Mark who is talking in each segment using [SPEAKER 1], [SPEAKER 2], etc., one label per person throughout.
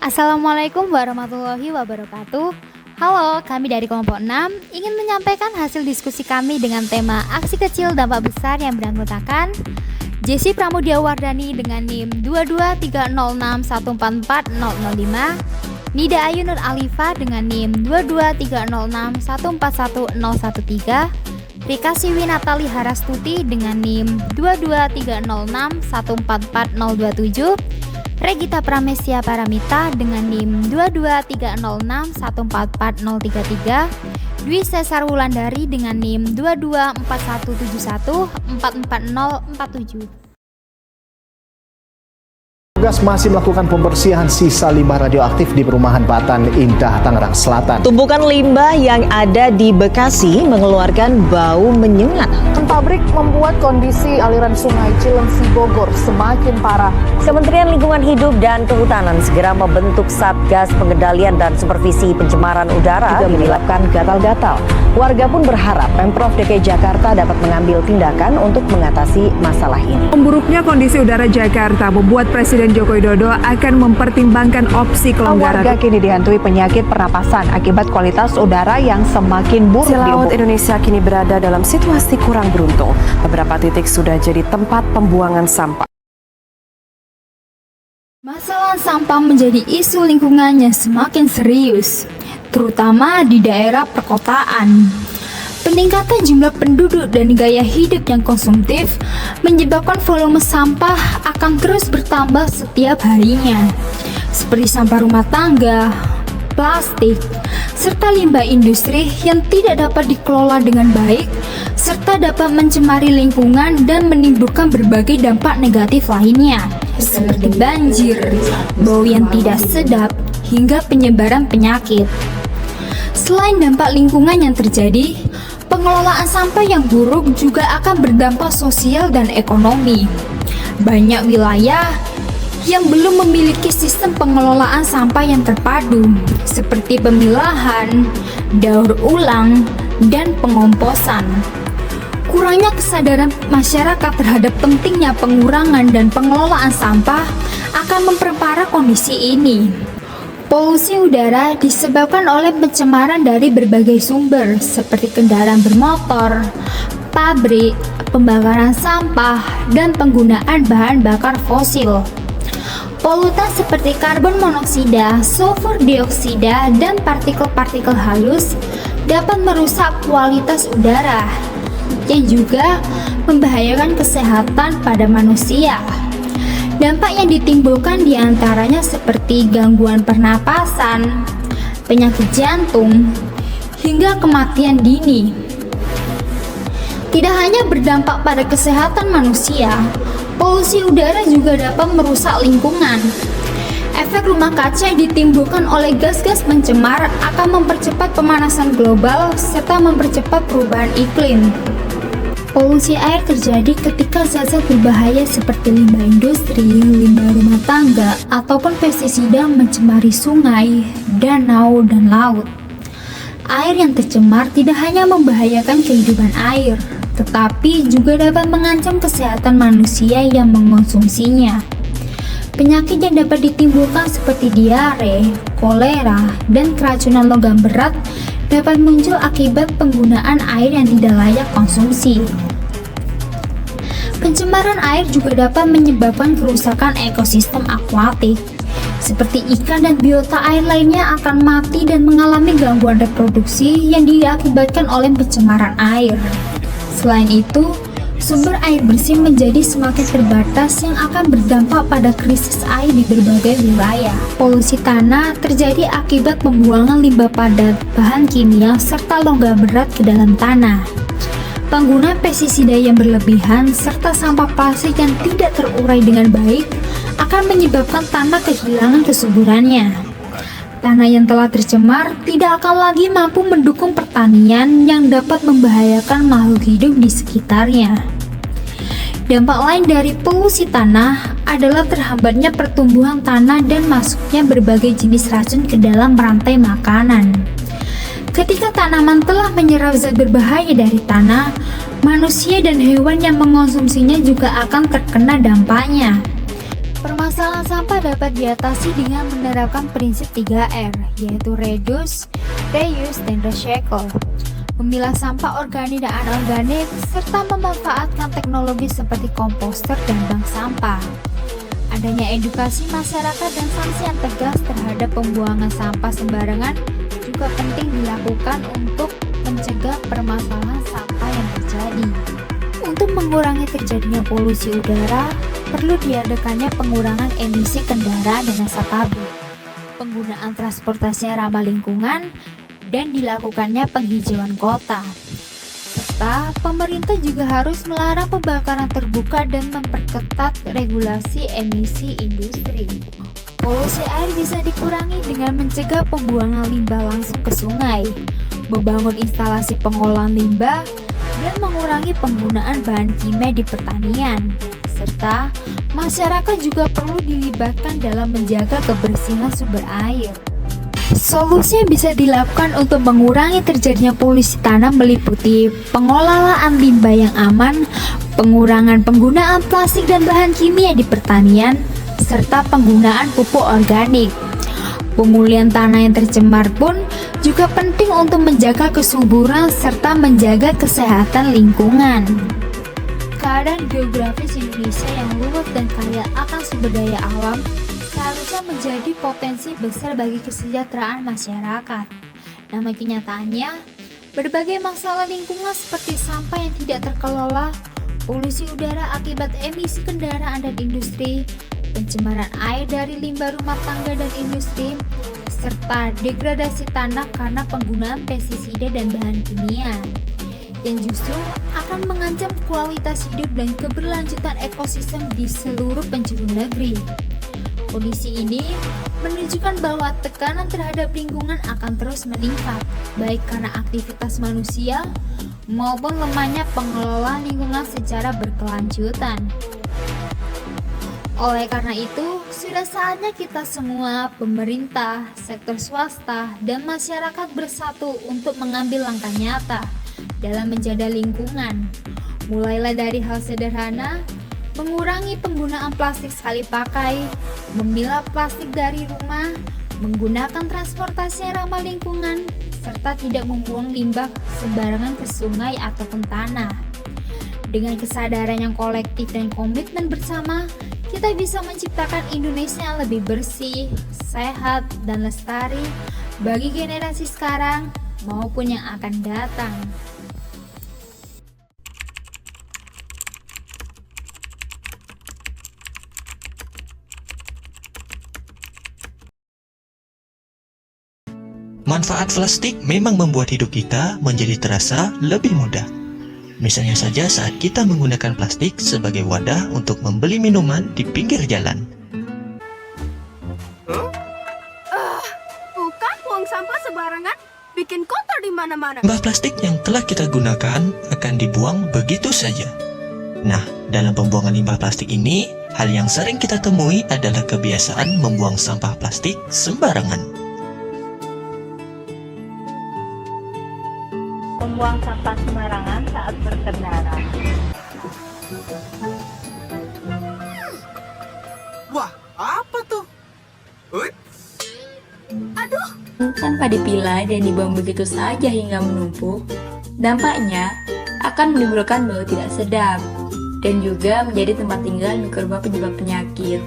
[SPEAKER 1] Assalamualaikum warahmatullahi wabarakatuh. Halo, kami dari kelompok 6 ingin menyampaikan hasil diskusi kami dengan tema aksi kecil dampak besar yang beranggotakan Jessy Pramudia Wardani dengan NIM 22306144005, Nida Ayu Nur Alifa dengan NIM 22306141013, Rika Siwi Natali Harastuti dengan NIM 22306144027, Regita Pramesia Paramita dengan NIM 22306144033, Dwi Cesar Wulandari dengan NIM 22417144047.
[SPEAKER 2] Petugas masih melakukan pembersihan sisa limbah radioaktif di perumahan Batan Indah, Tangerang Selatan.
[SPEAKER 3] Tumpukan limbah yang ada di Bekasi mengeluarkan bau menyengat.
[SPEAKER 4] Pabrik membuat kondisi aliran sungai Cilengsi Bogor semakin parah.
[SPEAKER 5] Kementerian Lingkungan Hidup dan Kehutanan segera membentuk Satgas Pengendalian dan Supervisi Pencemaran Udara
[SPEAKER 4] Juga menyebabkan gatal-gatal.
[SPEAKER 5] Warga pun berharap Pemprov DKI Jakarta dapat mengambil tindakan untuk mengatasi masalah ini.
[SPEAKER 6] Memburuknya kondisi udara Jakarta membuat Presiden Joko Widodo akan mempertimbangkan opsi kelonggaran.
[SPEAKER 4] Warga kini dihantui penyakit pernapasan akibat kualitas udara yang semakin buruk.
[SPEAKER 7] Laut Indonesia kini berada dalam situasi kurang beruntung. Beberapa titik sudah jadi tempat pembuangan sampah.
[SPEAKER 1] Masalah sampah menjadi isu lingkungan yang semakin serius, terutama di daerah perkotaan. Peningkatan jumlah penduduk dan gaya hidup yang konsumtif menyebabkan volume sampah akan terus bertambah setiap harinya, seperti sampah rumah tangga, plastik, serta limbah industri yang tidak dapat dikelola dengan baik, serta dapat mencemari lingkungan dan menimbulkan berbagai dampak negatif lainnya, seperti banjir, bau yang tidak sedap, hingga penyebaran penyakit. Selain dampak lingkungan yang terjadi, pengelolaan sampah yang buruk juga akan berdampak sosial dan ekonomi. Banyak wilayah yang belum memiliki sistem pengelolaan sampah yang terpadu, seperti pemilahan, daur ulang, dan pengomposan. Kurangnya kesadaran masyarakat terhadap pentingnya pengurangan dan pengelolaan sampah akan memperparah kondisi ini. Polusi udara disebabkan oleh pencemaran dari berbagai sumber seperti kendaraan bermotor, pabrik, pembakaran sampah, dan penggunaan bahan bakar fosil. Polutan seperti karbon monoksida, sulfur dioksida, dan partikel-partikel halus dapat merusak kualitas udara yang juga membahayakan kesehatan pada manusia. Dampak yang ditimbulkan diantaranya seperti gangguan pernapasan, penyakit jantung, hingga kematian dini. Tidak hanya berdampak pada kesehatan manusia, polusi udara juga dapat merusak lingkungan. Efek rumah kaca yang ditimbulkan oleh gas-gas pencemar akan mempercepat pemanasan global serta mempercepat perubahan iklim. Polusi air terjadi ketika zat-zat berbahaya seperti limbah industri, limbah rumah tangga, ataupun pestisida mencemari sungai, danau, dan laut. Air yang tercemar tidak hanya membahayakan kehidupan air, tetapi juga dapat mengancam kesehatan manusia yang mengonsumsinya. Penyakit yang dapat ditimbulkan seperti diare, kolera, dan keracunan logam berat dapat muncul akibat penggunaan air yang tidak layak konsumsi. Pencemaran air juga dapat menyebabkan kerusakan ekosistem akuatik, seperti ikan dan biota air lainnya akan mati dan mengalami gangguan reproduksi yang diakibatkan oleh pencemaran air. Selain itu, sumber air bersih menjadi semakin terbatas yang akan berdampak pada krisis air di berbagai wilayah. Polusi tanah terjadi akibat pembuangan limbah padat, bahan kimia, serta logam berat ke dalam tanah. Penggunaan pestisida yang berlebihan serta sampah plastik yang tidak terurai dengan baik akan menyebabkan tanah kehilangan kesuburannya. Tanah yang telah tercemar tidak akan lagi mampu mendukung pertanian yang dapat membahayakan makhluk hidup di sekitarnya. Dampak lain dari polusi tanah adalah terhambatnya pertumbuhan tanah dan masuknya berbagai jenis racun ke dalam rantai makanan. Ketika tanaman telah menyerap zat berbahaya dari tanah, manusia dan hewan yang mengonsumsinya juga akan terkena dampaknya. Permasalahan sampah dapat diatasi dengan menerapkan prinsip 3R, yaitu reduce, reuse, dan recycle. Memilah sampah organik dan anorganik, serta memanfaatkan teknologi seperti komposter dan bank sampah. Adanya edukasi masyarakat dan sanksi yang tegas terhadap pembuangan sampah sembarangan juga penting dilakukan untuk mencegah permasalahan sampah yang terjadi. Untuk mengurangi terjadinya polusi udara, perlu diadakannya pengurangan emisi kendaraan dan asap pabrik, penggunaan transportasi yang ramah lingkungan, dan dilakukannya penghijauan kota. Serta pemerintah juga harus melarang pembakaran terbuka dan memperketat regulasi emisi industri. Polusi air bisa dikurangi dengan mencegah pembuangan limbah langsung ke sungai, membangun instalasi pengolahan limbah, dan mengurangi penggunaan bahan kimia di pertanian. Serta masyarakat juga perlu dilibatkan dalam menjaga kebersihan sumber air. Solusi yang bisa dilakukan untuk mengurangi terjadinya polusi tanah meliputi pengelolaan limbah yang aman, pengurangan penggunaan plastik dan bahan kimia di pertanian, serta penggunaan pupuk organik. Pemulihan tanah yang tercemar pun juga penting untuk menjaga kesuburan serta menjaga kesehatan lingkungan. Keadaan geografis Indonesia yang luas dan kaya akan sumber daya alam seharusnya menjadi potensi besar bagi kesejahteraan masyarakat. Namun kenyataannya, berbagai masalah lingkungan seperti sampah yang tidak terkelola, polusi udara akibat emisi kendaraan dan industri, pencemaran air dari limbah rumah tangga dan industri, serta degradasi tanah karena penggunaan pestisida dan bahan kimia, yang justru akan mengancam kualitas hidup dan keberlanjutan ekosistem di seluruh penjuru negeri. Kondisi ini menunjukkan bahwa tekanan terhadap lingkungan akan terus meningkat, baik karena aktivitas manusia maupun lemahnya pengelolaan lingkungan secara berkelanjutan. Oleh karena itu, sudah saatnya kita semua, pemerintah, sektor swasta, dan masyarakat bersatu untuk mengambil langkah nyata dalam menjaga lingkungan. Mulailah dari hal sederhana, mengurangi penggunaan plastik sekali pakai, memilah plastik dari rumah, menggunakan transportasi yang ramah lingkungan, serta tidak membuang limbah sembarangan ke sungai ataupun tanah. Dengan kesadaran yang kolektif dan komitmen bersama, kita bisa menciptakan Indonesia yang lebih bersih, sehat, dan lestari bagi generasi sekarang maupun yang akan datang.
[SPEAKER 8] Manfaat plastik memang membuat hidup kita menjadi terasa lebih mudah. Misalnya saja saat kita menggunakan plastik sebagai wadah untuk membeli minuman di pinggir jalan.
[SPEAKER 9] Bukan buang sampah sembarangan, bikin kotor di mana-mana.
[SPEAKER 8] Limbah plastik yang telah kita gunakan akan dibuang begitu saja. Nah, dalam pembuangan limbah plastik ini, hal yang sering kita temui adalah kebiasaan membuang sampah plastik sembarangan.
[SPEAKER 10] Membuang sampah sembarangan saat berkendara.
[SPEAKER 11] Wah, apa tuh?
[SPEAKER 10] Aduh!
[SPEAKER 12] Tanpa dipilah dan dibuang begitu saja hingga menumpuk, dampaknya akan menimbulkan bau tidak sedap dan juga menjadi tempat tinggal mikroba penyebab penyakit.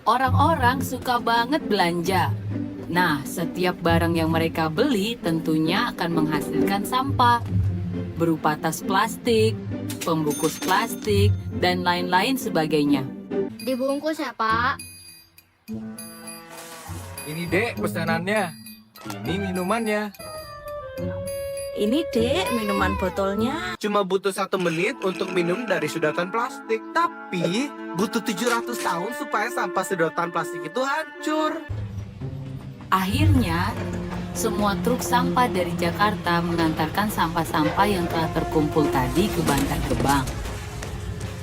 [SPEAKER 13] Orang-orang suka banget belanja. Nah, setiap barang yang mereka beli tentunya akan menghasilkan sampah berupa tas plastik, pembungkus plastik, dan lain-lain sebagainya.
[SPEAKER 14] Dibungkus ya, Pak?
[SPEAKER 11] Ini Dek pesanannya. Ini minumannya.
[SPEAKER 15] Ini Dek minuman botolnya.
[SPEAKER 11] Cuma butuh 1 menit untuk minum dari sedotan plastik. Tapi butuh 700 tahun supaya sampah sedotan plastik itu hancur.
[SPEAKER 13] Akhirnya, semua truk sampah dari Jakarta mengantarkan sampah-sampah yang telah terkumpul tadi ke Bantar Gebang.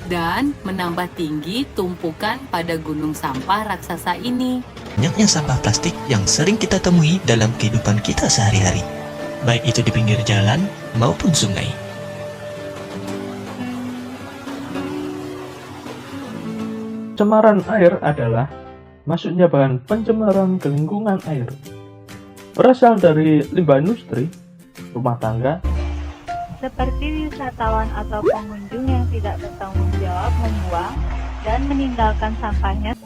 [SPEAKER 13] Dan menambah tinggi tumpukan pada gunung sampah raksasa ini.
[SPEAKER 8] Banyaknya sampah plastik yang sering kita temui dalam kehidupan kita sehari-hari. baik itu di pinggir jalan maupun sungai.
[SPEAKER 16] Pencemaran air adalah masuknya bahan pencemaran ke lingkungan air. Berasal dari limbah industri, rumah tangga,
[SPEAKER 10] seperti wisatawan atau pengunjung yang tidak bertanggung jawab membuang dan meninggalkan sampahnya.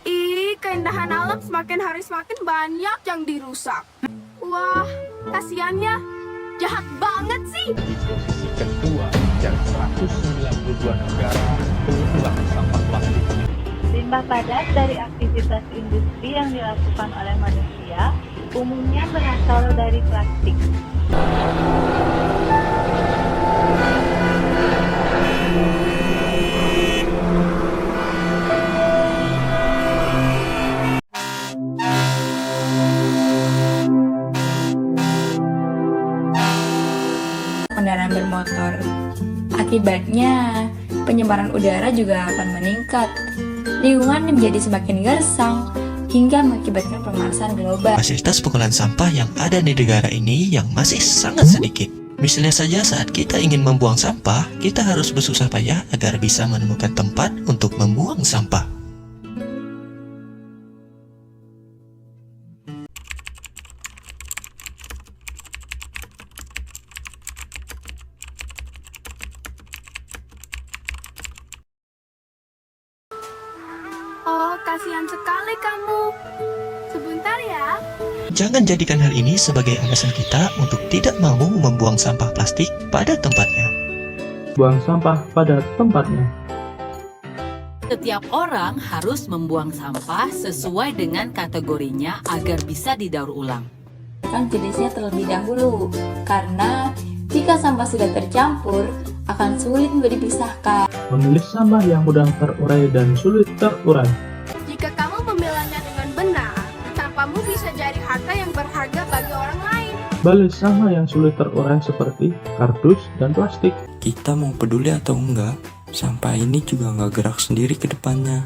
[SPEAKER 9] Ih, keindahan alam semakin hari semakin banyak yang dirusak. Wah, kasihan ya. Jahat banget sih.
[SPEAKER 16] Di posisi kedua dari 192 negara pengukuran sampah plastik.
[SPEAKER 10] Limbah padat dari aktivitas industri yang dilakukan oleh manusia umumnya berasal dari plastik.
[SPEAKER 12] Kendaraan bermotor. Akibatnya, pencemaran udara juga akan meningkat. Lingkungan menjadi semakin gersang hingga mengakibatkan pemanasan global.
[SPEAKER 8] Fasilitas pengolahan sampah yang ada di negara ini yang masih sangat sedikit. Misalnya saja saat kita ingin membuang sampah, kita harus bersusah payah agar bisa menemukan tempat untuk membuang sampah.
[SPEAKER 9] Oh, kasihan sekali kamu. Sebentar ya.
[SPEAKER 8] Jangan jadikan hal ini sebagai alasan kita untuk tidak mau membuang sampah plastik pada tempatnya.
[SPEAKER 16] Buang sampah pada tempatnya.
[SPEAKER 13] Setiap orang harus membuang sampah sesuai dengan kategorinya agar bisa didaur ulang.
[SPEAKER 12] Kan jenisnya terlebih dahulu, karena jika sampah sudah tercampur, akan sulit untuk dipisahkan.
[SPEAKER 16] Memilih sampah yang mudah terurai dan sulit terurai.
[SPEAKER 9] Jika kamu memilahnya dengan benar, sampahmu bisa jadi harta yang berharga bagi orang lain.
[SPEAKER 16] Balik sampah yang sulit terurai seperti kardus dan plastik.
[SPEAKER 17] Kita mau peduli atau enggak, sampah ini juga nggak gerak sendiri ke depannya.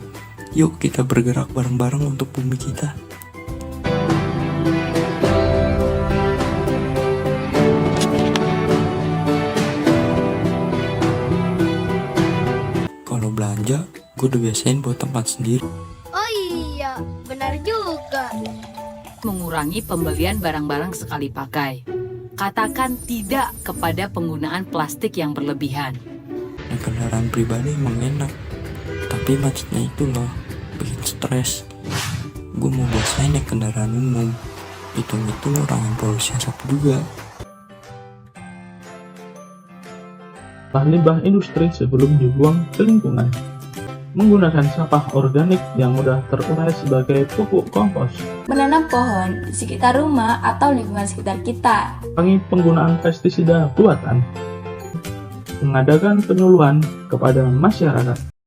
[SPEAKER 17] Yuk kita bergerak bareng-bareng untuk bumi kita. Kalau belanja, gue udah biasain buat tempat sendiri.
[SPEAKER 14] Oh iya, benar juga.
[SPEAKER 13] Mengurangi pembelian barang-barang sekali pakai. Katakan tidak kepada penggunaan plastik yang berlebihan.
[SPEAKER 17] Naik kendaraan pribadi emang enak, tapi macetnya itu loh bikin stres. Gue mau bosain naik kendaraan umum, hitung-hitung orang yang polusi asap juga.
[SPEAKER 16] Limbah industri sebelum dibuang ke lingkungan. Menggunakan sampah organik yang mudah terurai sebagai pupuk kompos.
[SPEAKER 12] Menanam pohon di sekitar rumah atau lingkungan sekitar kita.
[SPEAKER 16] Kurangi penggunaan pestisida buatan. Mengadakan penyuluhan kepada masyarakat.